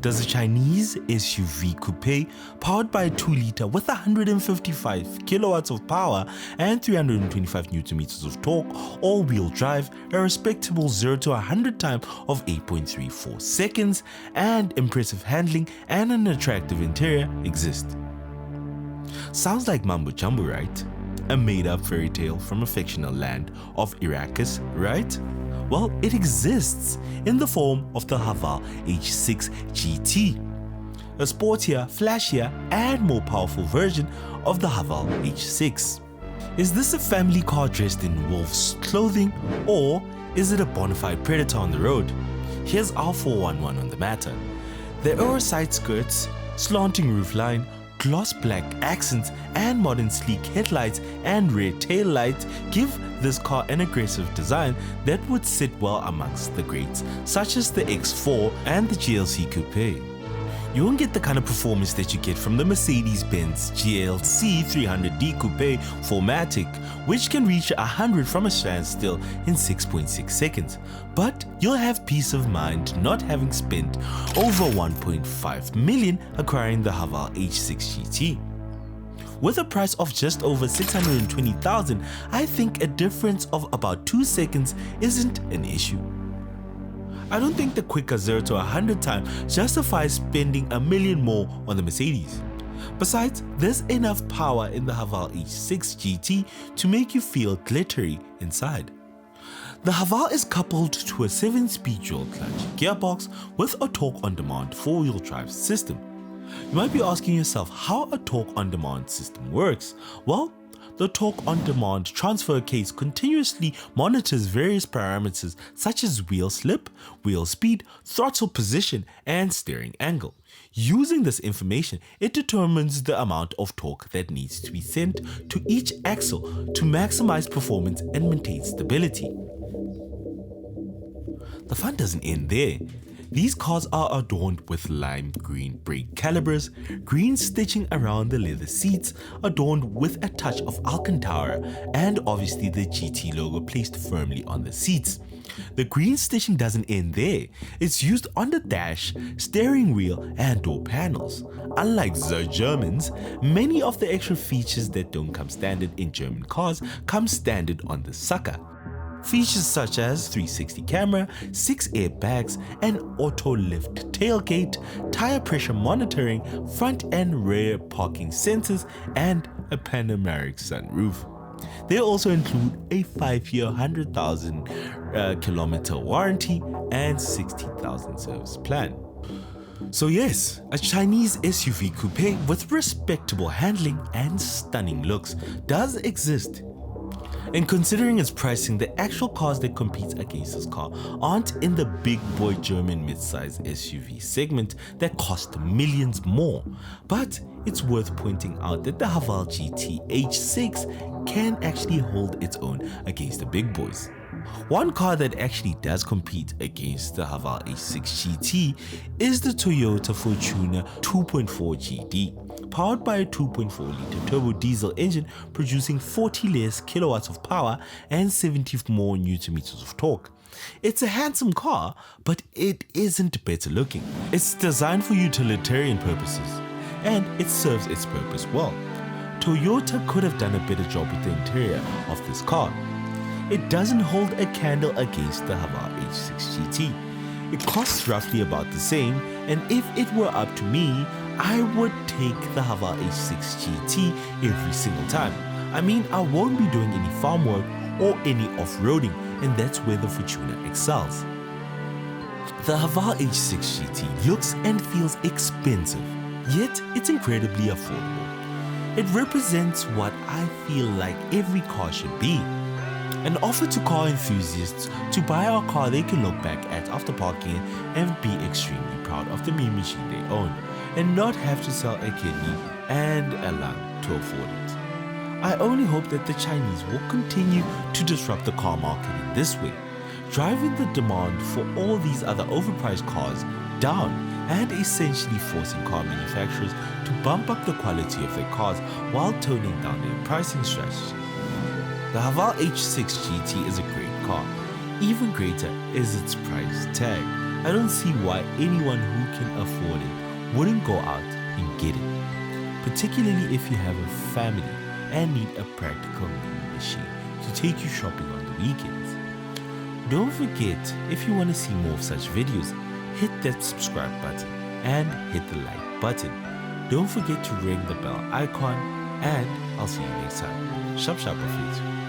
does a Chinese SUV Coupe powered by a 2-liter with 155 kilowatts of power and 325 Newton meters of torque, all-wheel drive, a respectable 0 to 100 time of 8.34 seconds, and impressive handling and an attractive interior exist? Sounds like mumbo jumbo, right? A made-up fairy tale from a fictional land of Arrakis, right? Well, it exists in the form of the Haval H6 GT, a sportier, flashier, and more powerful version of the Haval H6. Is this a family car dressed in wolf's clothing, or is it a bona fide predator on the road? Here's our 411 on the matter. The oversized skirts, slanting roofline, gloss black accents, and modern sleek headlights and rear tail lights give this car an aggressive design that would sit well amongst the greats such as the X4 and the GLC Coupe. You won't get the kind of performance that you get from the Mercedes-Benz GLC 300D Coupe 4MATIC, which can reach 100 from a standstill in 6.6 seconds, but you'll have peace of mind not having spent over 1.5 million acquiring the Haval H6 GT. With a price of just over 620,000, I think a difference of about 2 seconds isn't an issue. I don't think the quicker 0 to 100 time justifies spending $1 million more on the Mercedes. Besides, there's enough power in the Haval H6 GT to make you feel glittery inside. The Haval is coupled to a 7-speed dual clutch gearbox with a torque-on-demand 4-wheel drive system. You might be asking yourself how a torque-on-demand system works. Well, the torque-on-demand transfer case continuously monitors various parameters such as wheel slip, wheel speed, throttle position, and steering angle. Using this information, it determines the amount of torque that needs to be sent to each axle to maximize performance and maintain stability. The fun doesn't end there. These cars are adorned with lime green brake calibers, green stitching around the leather seats, adorned with a touch of Alcantara, and obviously the GT logo placed firmly on the seats. The green stitching doesn't end there. It's used on the dash, steering wheel, and door panels. Unlike the Germans, many of the extra features that don't come standard in German cars come standard on the sucker. Features such as 360 camera, 6 airbags, an auto lift tailgate, tire pressure monitoring, front and rear parking sensors, and a panoramic sunroof. They also include a 5-year 100,000 kilometer warranty and 60,000 service plan. So yes, a Chinese SUV coupe with respectable handling and stunning looks does exist. And considering its pricing, the actual cars that compete against this car aren't in the big boy German midsize SUV segment that cost millions more. But it's worth pointing out that the Haval GT H6 can actually hold its own against the big boys. One car that actually does compete against the Haval H6 GT is the Toyota Fortuner 2.4 GD, powered by a 2.4-liter turbo diesel engine producing 40 less kilowatts of power and 70 more Newton meters of torque. It's a handsome car, but it isn't better looking. It's designed for utilitarian purposes, and it serves its purpose well. Toyota could have done a better job with the interior of this car. It doesn't hold a candle against the Haval H6 GT. It costs roughly about the same, and if it were up to me, I would take the Haval H6 GT every single time. I mean, I won't be doing any farm work or any off-roading, and that's where the Fortuner excels. The Haval H6 GT looks and feels expensive, yet it's incredibly affordable. It represents what I feel like every car should be. An offer to car enthusiasts to buy a car they can look back at after parking and be extremely proud of the mean machine they own, and not have to sell a kidney and a lung to afford it. I only hope that the Chinese will continue to disrupt the car market in this way, driving the demand for all these other overpriced cars down and essentially forcing car manufacturers to bump up the quality of their cars while toning down their pricing strategy. The Haval H6 GT is a great car. Even greater is its price tag. I don't see why anyone who can afford wouldn't go out and get it, particularly if you have a family and need a practical mini machine to take you shopping on the weekends. Don't forget, if you want to see more of such videos, hit that subscribe button and hit the like button. Don't forget to ring the bell icon, and I'll see you next time. Shop, shop, of it.